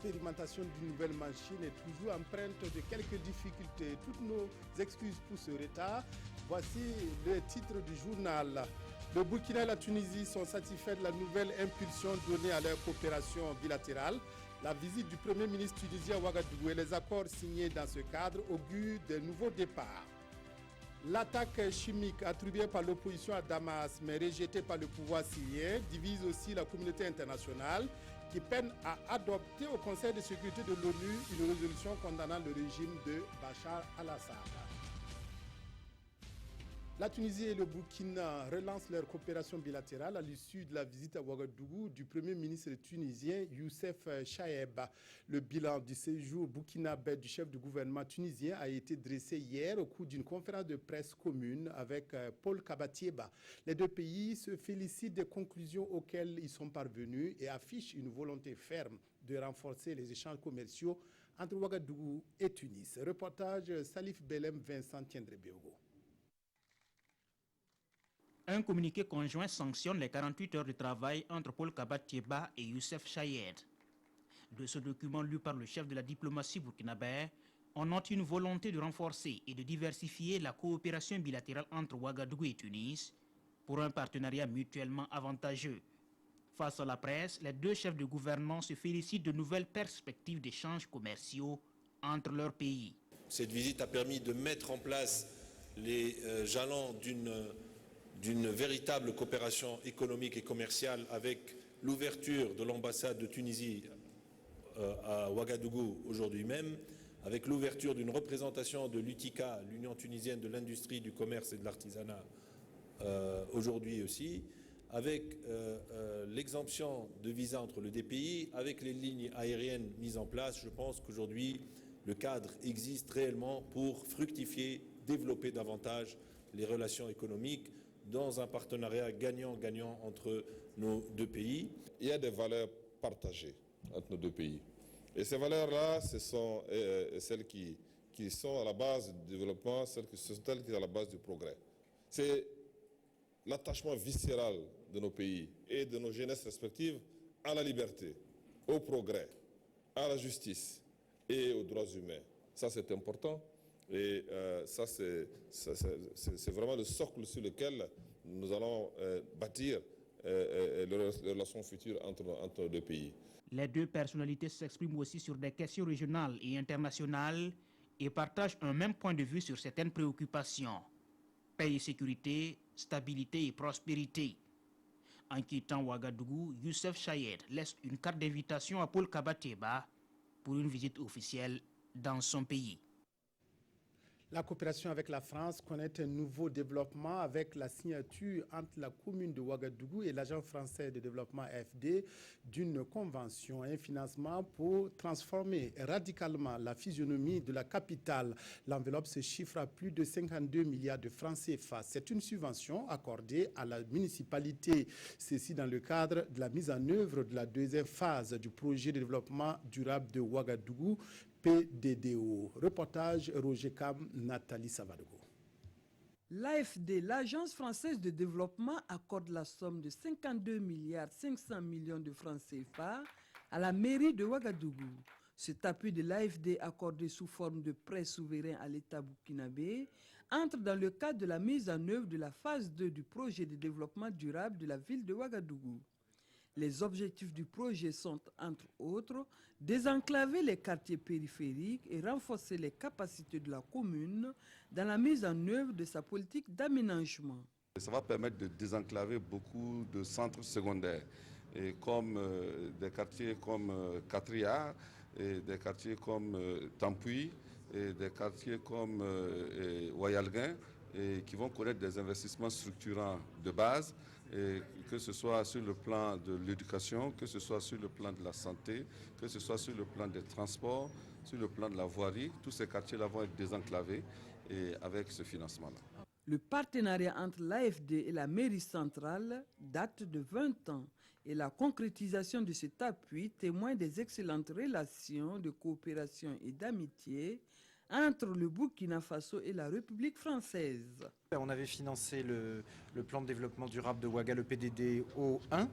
l'expérimentation d'une nouvelle machine est toujours empreinte de quelques difficultés. Toutes nos excuses pour ce retard. Voici le titre du journal. Le Burkina et la Tunisie sont satisfaits de la nouvelle impulsion donnée à leur coopération bilatérale. La visite du Premier ministre tunisien à Ouagadougou et les accords signés dans ce cadre augurent de nouveaux départs. L'attaque chimique attribuée par l'opposition à Damas mais rejetée par le pouvoir syrien divise aussi la communauté internationale qui peine à adopter au Conseil de sécurité de l'ONU une résolution condamnant le régime de Bachar al-Assad. La Tunisie et le Burkina relancent leur coopération bilatérale à l'issue de la visite à Ouagadougou du Premier ministre tunisien Youssef Chaeb. Le bilan du séjour burkinabé du chef du gouvernement tunisien a été dressé hier au cours d'une conférence de presse commune avec Paul Kabatieba. Les deux pays se félicitent des conclusions auxquelles ils sont parvenus et affichent une volonté ferme de renforcer les échanges commerciaux entre Ouagadougou et Tunis. Reportage Salif Belem, Vincent Tiendré-Béogo. Un communiqué conjoint sanctionne les 48 heures de travail entre Paul Kabatieba et Youssef Chayed. De ce document lu par le chef de la diplomatie burkinabé, on note une volonté de renforcer et de diversifier la coopération bilatérale entre Ouagadougou et Tunis pour un partenariat mutuellement avantageux. Face à la presse, les deux chefs de gouvernement se félicitent de nouvelles perspectives d'échanges commerciaux entre leurs pays. Cette visite a permis de mettre en place les jalons d'une véritable coopération économique et commerciale avec l'ouverture de l'ambassade de Tunisie à Ouagadougou aujourd'hui même, avec l'ouverture d'une représentation de l'UTICA, l'Union tunisienne de l'industrie, du commerce et de l'artisanat, aujourd'hui aussi, avec l'exemption de visa entre les deux pays, avec les lignes aériennes mises en place. Je pense qu'aujourd'hui, le cadre existe réellement pour fructifier, développer davantage les relations économiques dans un partenariat gagnant-gagnant entre nos deux pays. Il y a des valeurs partagées entre nos deux pays. Et ces valeurs-là, ce sont celles qui sont à la base du développement, celles qui sont à la base du progrès. C'est l'attachement viscéral de nos pays et de nos jeunesses respectives à la liberté, au progrès, à la justice et aux droits humains. Ça, c'est important. Et ça, c'est vraiment le socle sur lequel nous allons bâtir les relations futures entre nos deux pays. Les deux personnalités s'expriment aussi sur des questions régionales et internationales et partagent un même point de vue sur certaines préoccupations. Paix et sécurité, stabilité et prospérité. En quittant Ouagadougou, Youssef Chayed laisse une carte d'invitation à Paul Kabatieba pour une visite officielle dans son pays. La coopération avec la France connaît un nouveau développement avec la signature entre la commune de Ouagadougou et l'Agence français de développement AFD d'une convention, un financement pour transformer radicalement la physionomie de la capitale. L'enveloppe se chiffre à plus de 52 milliards de francs CFA. C'est une subvention accordée à la municipalité. Ceci dans le cadre de la mise en œuvre de la deuxième phase du projet de développement durable de Ouagadougou, PDDO. Reportage Roger Cam, Nathalie Savadogo. L'AFD, l'Agence française de développement, accorde la somme de 52 milliards 500 millions de francs CFA à la mairie de Ouagadougou. Cet appui de l'AFD accordé sous forme de prêt souverain à l'État burkinabé entre dans le cadre de la mise en œuvre de la phase 2 du projet de développement durable de la ville de Ouagadougou. Les objectifs du projet sont, entre autres, désenclaver les quartiers périphériques et renforcer les capacités de la commune dans la mise en œuvre de sa politique d'aménagement. Ça va permettre de désenclaver beaucoup de centres secondaires, et comme des quartiers comme Katria, et des quartiers comme Tampuy, et des quartiers comme Wayalguin, et qui vont connaître des investissements structurants de base, et que ce soit sur le plan de l'éducation, que ce soit sur le plan de la santé, que ce soit sur le plan des transports, sur le plan de la voirie. Tous ces quartiers-là vont être désenclavés et avec ce financement-là. Le partenariat entre l'AFD et la mairie centrale date de 20 ans et la concrétisation de cet appui témoigne des excellentes relations de coopération et d'amitié entre le Burkina Faso et la République française. On avait financé le plan de développement durable de Ouaga, le PDD O1,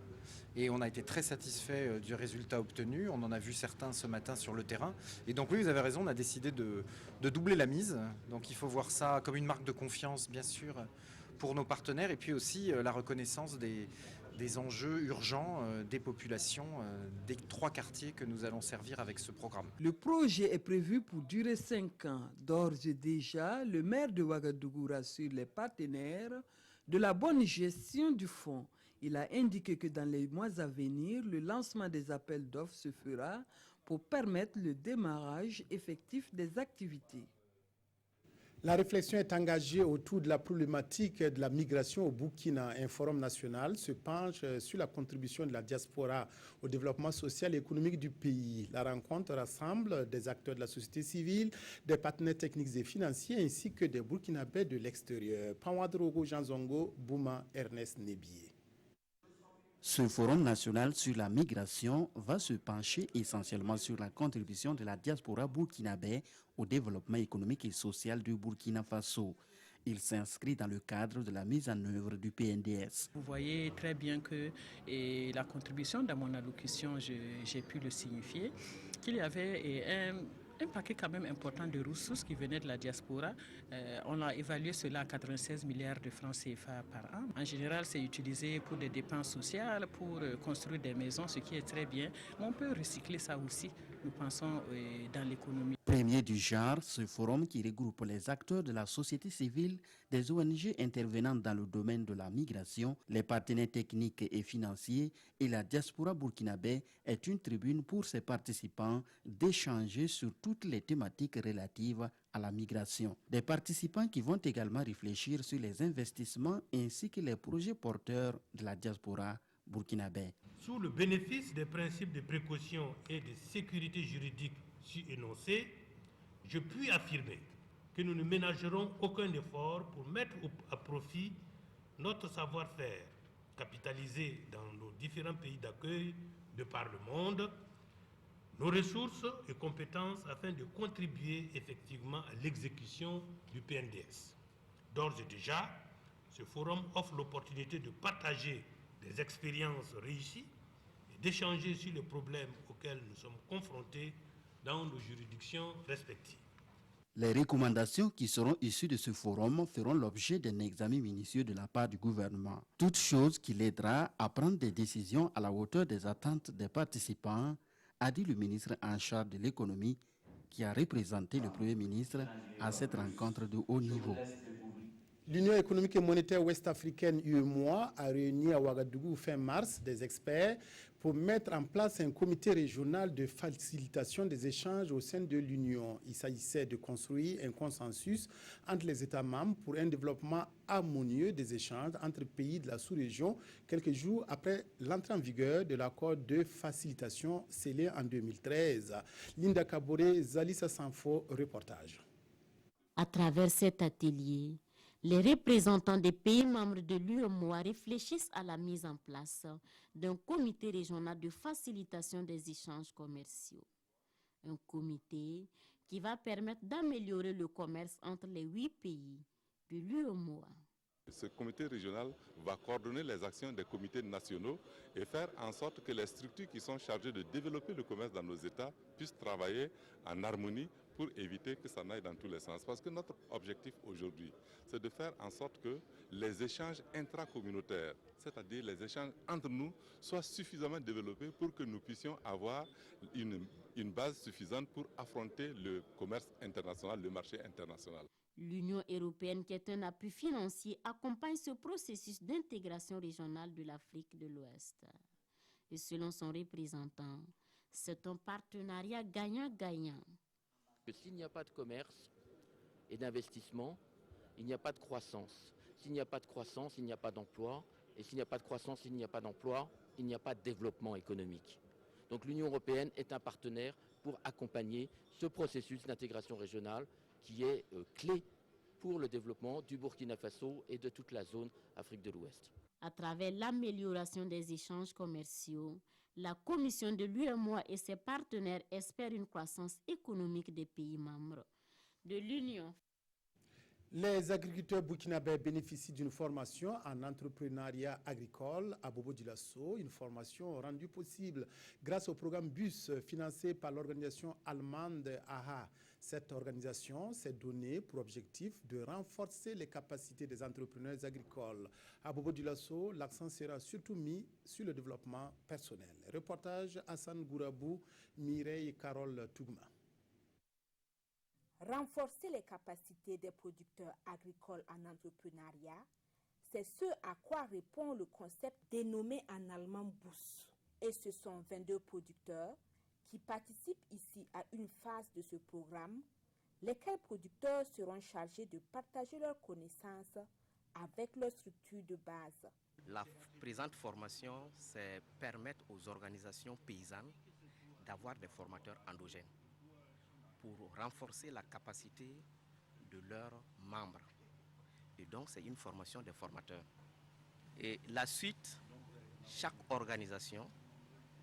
et on a été très satisfait du résultat obtenu. On en a vu certains ce matin sur le terrain. Et donc oui, vous avez raison, on a décidé de doubler la mise. Donc il faut voir ça comme une marque de confiance, bien sûr, pour nos partenaires, et puis aussi la reconnaissance des enjeux urgents des populations des 3 quartiers que nous allons servir avec ce programme. Le projet est prévu pour durer 5 ans. D'ores et déjà, le maire de Ouagadougou rassure les partenaires de la bonne gestion du fonds. Il a indiqué que dans les mois à venir, le lancement des appels d'offres se fera pour permettre le démarrage effectif des activités. La réflexion est engagée autour de la problématique de la migration au Burkina. Un forum national se penche sur la contribution de la diaspora au développement social et économique du pays. La rencontre rassemble des acteurs de la société civile, des partenaires techniques et financiers ainsi que des Burkinabés de l'extérieur. Panwadrogo Jean Zongo, Bouma, Ernest Nébié. Ce forum national sur la migration va se pencher essentiellement sur la contribution de la diaspora burkinabé au développement économique et social du Burkina Faso. Il s'inscrit dans le cadre de la mise en œuvre du PNDS. Vous voyez très bien que la contribution dans mon allocution, j'ai pu le signifier, qu'il y avait un paquet quand même important de ressources qui venaient de la diaspora. On a évalué cela à 96 milliards de francs CFA par an. En général, c'est utilisé pour des dépenses sociales, pour construire des maisons, ce qui est très bien. Mais on peut recycler ça aussi, nous pensons, dans l'économie. Premier du genre, ce forum qui regroupe les acteurs de la société civile, des ONG intervenant dans le domaine de la migration, les partenaires techniques et financiers et la diaspora burkinabé est une tribune pour ses participants d'échanger sur toutes les thématiques relatives à la migration. Des participants qui vont également réfléchir sur les investissements ainsi que les projets porteurs de la diaspora burkinabé. Sous le bénéfice des principes de précaution et de sécurité juridique énoncés, je puis affirmer que nous ne ménagerons aucun effort pour mettre à profit notre savoir-faire, capitalisé dans nos différents pays d'accueil de par le monde, nos ressources et compétences afin de contribuer effectivement à l'exécution du PNDS. D'ores et déjà, ce forum offre l'opportunité de partager des expériences réussies et d'échanger sur les problèmes auxquels nous sommes confrontés dans nos juridictions respectives. Les recommandations qui seront issues de ce forum feront l'objet d'un examen minutieux de la part du gouvernement. Toute chose qui l'aidera à prendre des décisions à la hauteur des attentes des participants, a dit le ministre en charge de l'économie qui a représenté le Premier ministre à cette rencontre de haut niveau. L'Union économique et monétaire ouest-africaine UEMOA a réuni à Ouagadougou fin mars des experts pour mettre en place un comité régional de facilitation des échanges au sein de l'Union. Il s'agissait de construire un consensus entre les États membres pour un développement harmonieux des échanges entre pays de la sous-région, quelques jours après l'entrée en vigueur de l'accord de facilitation scellé en 2013. Linda Kabore, Zalissa Sanfo, reportage. À travers cet atelier, les représentants des pays membres de l'UEMOA réfléchissent à la mise en place d'un comité régional de facilitation des échanges commerciaux. Un comité qui va permettre d'améliorer le commerce entre les 8 pays de l'UEMOA. Ce comité régional va coordonner les actions des comités nationaux et faire en sorte que les structures qui sont chargées de développer le commerce dans nos États puissent travailler en harmonie pour éviter que ça n'aille dans tous les sens. Parce que notre objectif aujourd'hui, c'est de faire en sorte que les échanges intracommunautaires, c'est-à-dire les échanges entre nous, soient suffisamment développés pour que nous puissions avoir une base suffisante pour affronter le commerce international, le marché international. L'Union européenne, qui est un appui financier, accompagne ce processus d'intégration régionale de l'Afrique de l'Ouest. Et selon son représentant, c'est un partenariat gagnant-gagnant. S'il n'y a pas de commerce et d'investissement, il n'y a pas de croissance. S'il n'y a pas de croissance, il n'y a pas d'emploi. Et s'il n'y a pas de croissance, il n'y a pas d'emploi, il n'y a pas de développement économique. Donc l'Union européenne est un partenaire pour accompagner ce processus d'intégration régionale qui est clé pour le développement du Burkina Faso et de toute la zone Afrique de l'Ouest. À travers l'amélioration des échanges commerciaux, la Commission de l'UEMOA et ses partenaires espèrent une croissance économique des pays membres, de l'Union. Les agriculteurs burkinabés bénéficient d'une formation en entrepreneuriat agricole à Bobo-Dioulasso, une formation rendue possible grâce au programme BUS financé par l'organisation allemande AHA. Cette organisation s'est donnée pour objectif de renforcer les capacités des entrepreneurs agricoles. À Bobo-Dioulasso, l'accent sera surtout mis sur le développement personnel. Reportage Hassan Gourabou, Mireille Carole Tougma. Renforcer les capacités des producteurs agricoles en entrepreneuriat, c'est ce à quoi répond le concept dénommé en allemand BUS. Et ce sont 22 producteurs qui participent ici à une phase de ce programme, lesquels producteurs seront chargés de partager leurs connaissances avec leurs structures de base. La présente formation, c'est permettre aux organisations paysannes d'avoir des formateurs endogènes pour renforcer la capacité de leurs membres. Et donc, c'est une formation des formateurs. Et la suite, chaque organisation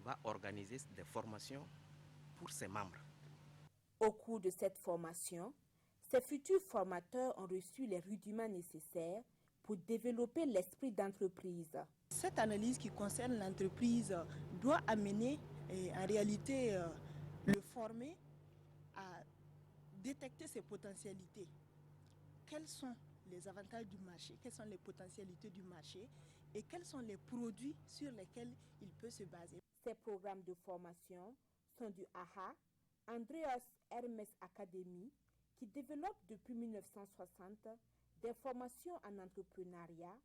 va organiser des formations pour ses membres. Au cours de cette formation, ces futurs formateurs ont reçu les rudiments nécessaires pour développer l'esprit d'entreprise. Cette analyse qui concerne l'entreprise doit amener en réalité le former à détecter ses potentialités. Quels sont les avantages du marché, quelles sont les potentialités du marché et quels sont les produits sur lesquels il peut se baser. Ces programmes de formation sont du AHA, Andreas Hermes Academy, qui développe depuis 1960 des formations en entrepreneuriat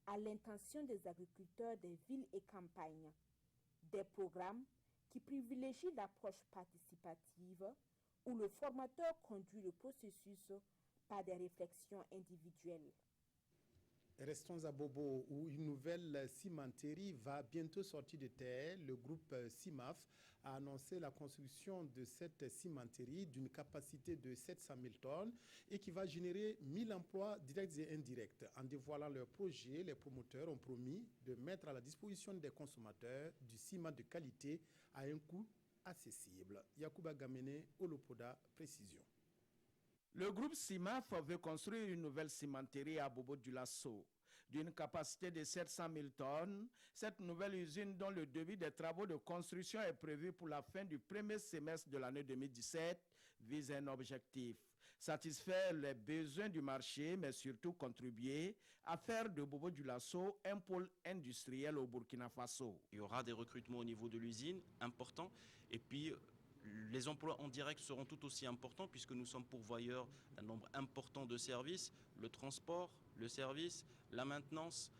à l'intention des agriculteurs des villes et campagnes. Des programmes qui privilégient l'approche participative où le formateur conduit le processus par des réflexions individuelles. Restons à Bobo, où une nouvelle cimenterie va bientôt sortir de terre. Le groupe CIMAF a annoncé la construction de cette cimenterie d'une capacité de 700 000 tonnes et qui va générer 1000 emplois directs et indirects. En dévoilant leur projet, les promoteurs ont promis de mettre à la disposition des consommateurs du ciment de qualité à un coût accessible. Yacouba Gamene, Olopoda, précision. Le groupe CIMAF veut construire une nouvelle cimenterie à Bobo-Dioulasso. D'une capacité de 700 000 tonnes, cette nouvelle usine dont le début des travaux de construction est prévu pour la fin du premier semestre de l'année 2017 vise un objectif: satisfaire les besoins du marché, mais surtout contribuer à faire de Bobo-Dioulasso un pôle industriel au Burkina Faso. Il y aura des recrutements au niveau de l'usine importants et puis les emplois en direct seront tout aussi importants puisque nous sommes pourvoyeurs d'un nombre important de services, le transport, le service, la maintenance,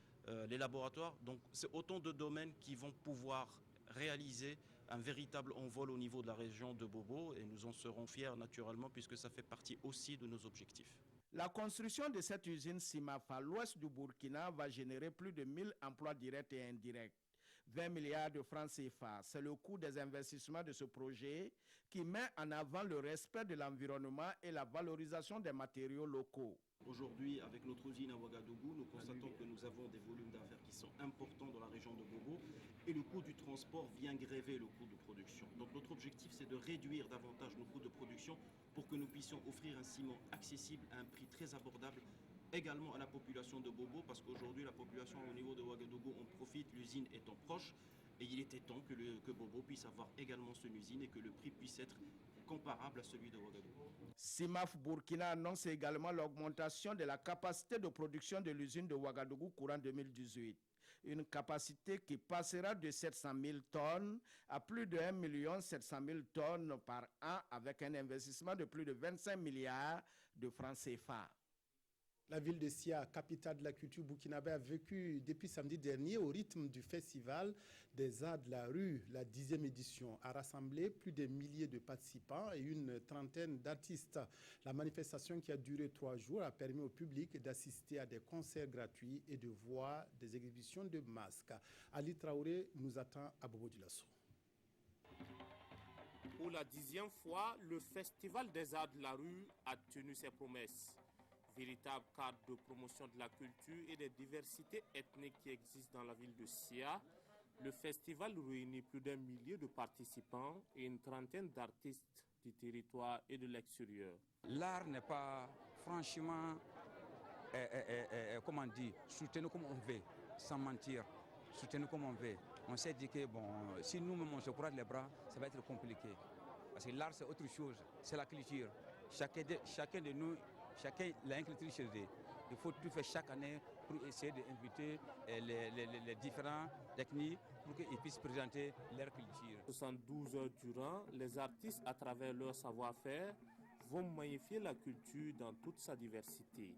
les laboratoires. Donc c'est autant de domaines qui vont pouvoir réaliser un véritable envol au niveau de la région de Bobo et nous en serons fiers naturellement puisque ça fait partie aussi de nos objectifs. La construction de cette usine CIMAF à l'ouest du Burkina va générer plus de 1000 emplois directs et indirects. 20 milliards de francs CFA. C'est le coût des investissements de ce projet qui met en avant le respect de l'environnement et la valorisation des matériaux locaux. Aujourd'hui, avec notre usine à Ouagadougou, nous constatons que nous avons des volumes d'affaires qui sont importants dans la région de Bobo et le coût du transport vient gréver le coût de production. Donc notre objectif, c'est de réduire davantage nos coûts de production pour que nous puissions offrir un ciment accessible à un prix très abordable également à la population de Bobo, parce qu'aujourd'hui la population au niveau de Ouagadougou en profite, l'usine étant proche, et il était temps que Bobo puisse avoir également son usine et que le prix puisse être comparable à celui de Ouagadougou. CIMAF Burkina annonce également l'augmentation de la capacité de production de l'usine de Ouagadougou courant 2018. Une capacité qui passera de 700 000 tonnes à plus de 1 700 000 tonnes par an avec un investissement de plus de 25 milliards de francs CFA. La ville de Sia, capitale de la culture burkinabé, a vécu depuis samedi dernier au rythme du festival des arts de la rue. La 10e édition a rassemblé plus de milliers de participants et une trentaine d'artistes. La manifestation qui a duré 3 jours a permis au public d'assister à des concerts gratuits et de voir des exhibitions de masques. Ali Traoré nous attend à Bobo-Dioulasso. Pour la 10e fois, le festival des arts de la rue a tenu ses promesses. Véritable cadre de promotion de la culture et des diversités ethniques qui existent dans la ville de Sia, le festival réunit plus d'1 millier de participants et une trentaine d'artistes du territoire et de l'extérieur. L'art n'est pas franchement, comment dire, soutenu comme on veut, sans mentir, soutenu comme on veut. On s'est dit que bon, si nous-mêmes on se croise les bras, ça va être compliqué. Parce que l'art c'est autre chose, c'est la culture. Chacun de nous, chacun a une culture chez lui. Il faut tout faire chaque année pour essayer d'inviter les différentes techniques pour qu'ils puissent présenter leur culture. 72 heures durant, les artistes, à travers leur savoir-faire, vont magnifier la culture dans toute sa diversité.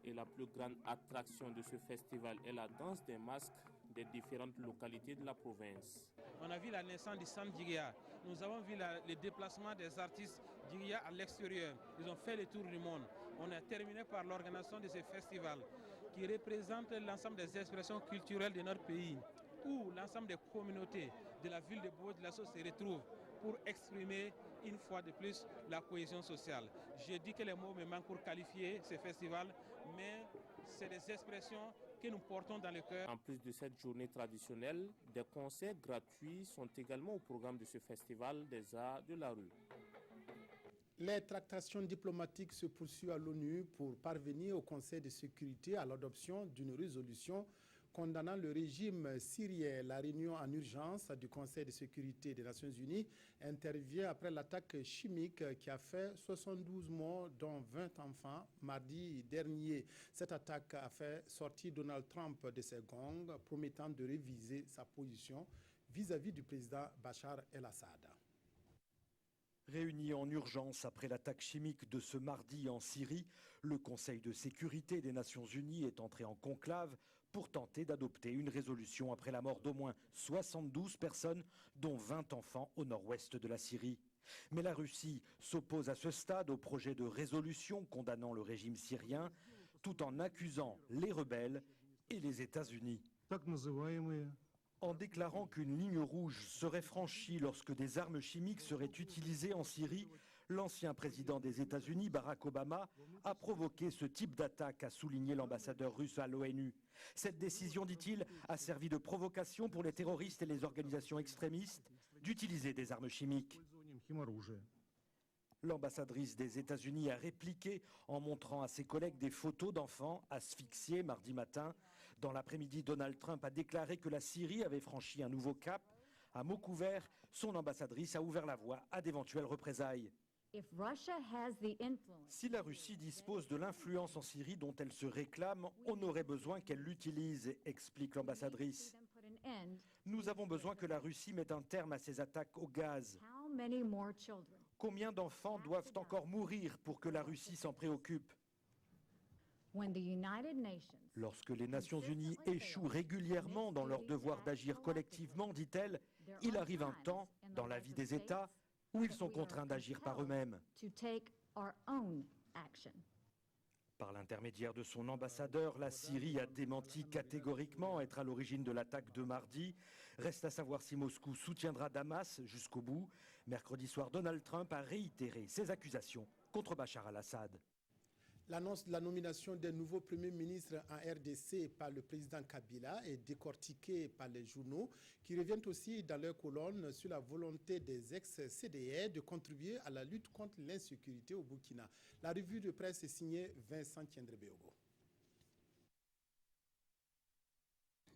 Et la plus grande attraction de ce festival est la danse des masques des différentes localités de la province. On a vu la naissance du Sam Djigya. Nous avons vu le déplacement des artistes Djigya à l'extérieur. Ils ont fait le tour du monde. On a terminé par l'organisation de ce festival qui représente l'ensemble des expressions culturelles de notre pays, où l'ensemble des communautés de la ville de Bobo-Dioulasso se retrouvent pour exprimer une fois de plus la cohésion sociale. Je dis que les mots me manquent pour qualifier ce festival, mais c'est des expressions que nous portons dans le cœur. En plus de cette journée traditionnelle, des concerts gratuits sont également au programme de ce festival des arts de la rue. Les tractations diplomatiques se poursuivent à l'ONU pour parvenir au Conseil de sécurité à l'adoption d'une résolution condamnant le régime syrien. La réunion en urgence du Conseil de sécurité des Nations Unies intervient après l'attaque chimique qui a fait 72 morts, dont 20 enfants, mardi dernier. Cette attaque a fait sortir Donald Trump de ses gonds, promettant de réviser sa position vis-à-vis du président Bachar el-Assad. Réuni en urgence après l'attaque chimique de ce mardi en Syrie, le Conseil de sécurité des Nations Unies est entré en conclave pour tenter d'adopter une résolution après la mort d'au moins 72 personnes, dont 20 enfants au nord-ouest de la Syrie. Mais la Russie s'oppose à ce stade au projet de résolution condamnant le régime syrien, tout en accusant les rebelles et les États-Unis. En déclarant qu'une ligne rouge serait franchie lorsque des armes chimiques seraient utilisées en Syrie, l'ancien président des États-Unis, Barack Obama, a provoqué ce type d'attaque, a souligné l'ambassadeur russe à l'ONU. Cette décision, dit-il, a servi de provocation pour les terroristes et les organisations extrémistes d'utiliser des armes chimiques. L'ambassadrice des États-Unis a répliqué en montrant à ses collègues des photos d'enfants asphyxiés mardi matin. Dans l'après-midi, Donald Trump a déclaré que la Syrie avait franchi un nouveau cap. À mots couverts, son ambassadrice a ouvert la voie à d'éventuelles représailles. Si la Russie dispose de l'influence en Syrie dont elle se réclame, on aurait besoin qu'elle l'utilise, explique l'ambassadrice. Nous avons besoin que la Russie mette un terme à ses attaques au gaz. Combien d'enfants doivent encore mourir pour que la Russie s'en préoccupe ? Lorsque les Nations Unies échouent régulièrement dans leur devoir d'agir collectivement, dit-elle, il arrive un temps dans la vie des États où ils sont contraints d'agir par eux-mêmes. Par l'intermédiaire de son ambassadeur, la Syrie a démenti catégoriquement être à l'origine de l'attaque de mardi. Reste à savoir si Moscou soutiendra Damas jusqu'au bout. Mercredi soir, Donald Trump a réitéré ses accusations contre Bachar al-Assad. L'annonce de la nomination des nouveaux premiers ministres en RDC par le président Kabila est décortiquée par les journaux qui reviennent aussi dans leurs colonnes sur la volonté des ex-CDR de contribuer à la lutte contre l'insécurité au Burkina. La revue de presse est signée Vincent Tiendrebeogo.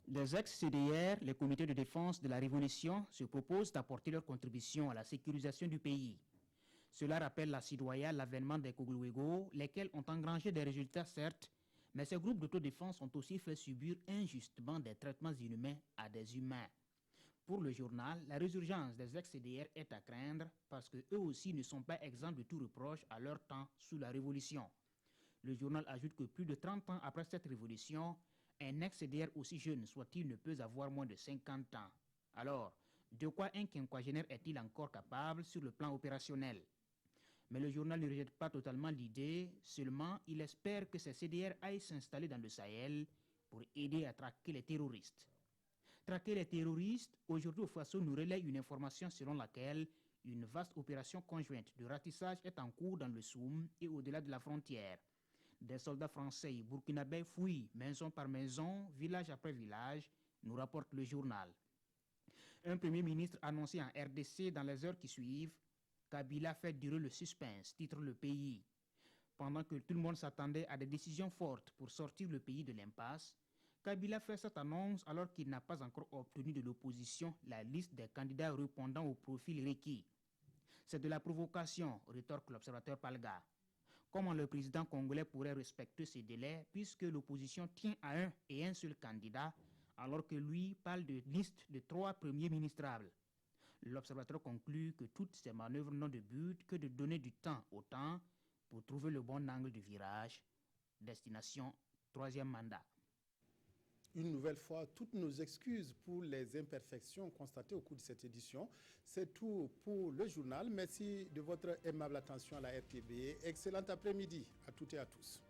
Les ex-CDR, les comités de défense de la Révolution, se proposent d'apporter leur contribution à la sécurisation du pays. Cela rappelle la citoyenne l'avènement des Kogluego, lesquels ont engrangé des résultats certes, mais ces groupes d'autodéfense ont aussi fait subir injustement des traitements inhumains à des humains. Pour le journal, la résurgence des ex-CDR est à craindre parce qu'eux aussi ne sont pas exempts de tout reproche à leur temps sous la Révolution. Le journal ajoute que plus de 30 ans après cette révolution, un ex-CDR aussi jeune soit-il ne peut avoir moins de 50 ans. Alors, de quoi un quinquagénaire est-il encore capable sur le plan opérationnel ? Mais le journal ne rejette pas totalement l'idée, seulement il espère que ces CDR aillent s'installer dans le Sahel pour aider à traquer les terroristes. Traquer les terroristes, aujourd'hui au Faso nous relaie une information selon laquelle une vaste opération conjointe de ratissage est en cours dans le Soum et au-delà de la frontière. Des soldats français et burkinabés fouillent maison par maison, village après village, nous rapporte le journal. Un premier ministre annoncé en RDC dans les heures qui suivent Kabila fait durer le suspense, titre Le Pays. Pendant que tout le monde s'attendait à des décisions fortes pour sortir le pays de l'impasse, Kabila fait cette annonce alors qu'il n'a pas encore obtenu de l'opposition la liste des candidats répondant au profil requis. C'est de la provocation, rétorque l'observateur Palga. Comment le président congolais pourrait respecter ces délais puisque l'opposition tient à un et un seul candidat alors que lui parle de liste de 3 premiers ministrables. L'observateur conclut que toutes ces manœuvres n'ont de but que de donner du temps au temps pour trouver le bon angle de virage. Destination 3e mandat. Une nouvelle fois, toutes nos excuses pour les imperfections constatées au cours de cette édition. C'est tout pour le journal. Merci de votre aimable attention à la RTB. Excellent après-midi à toutes et à tous.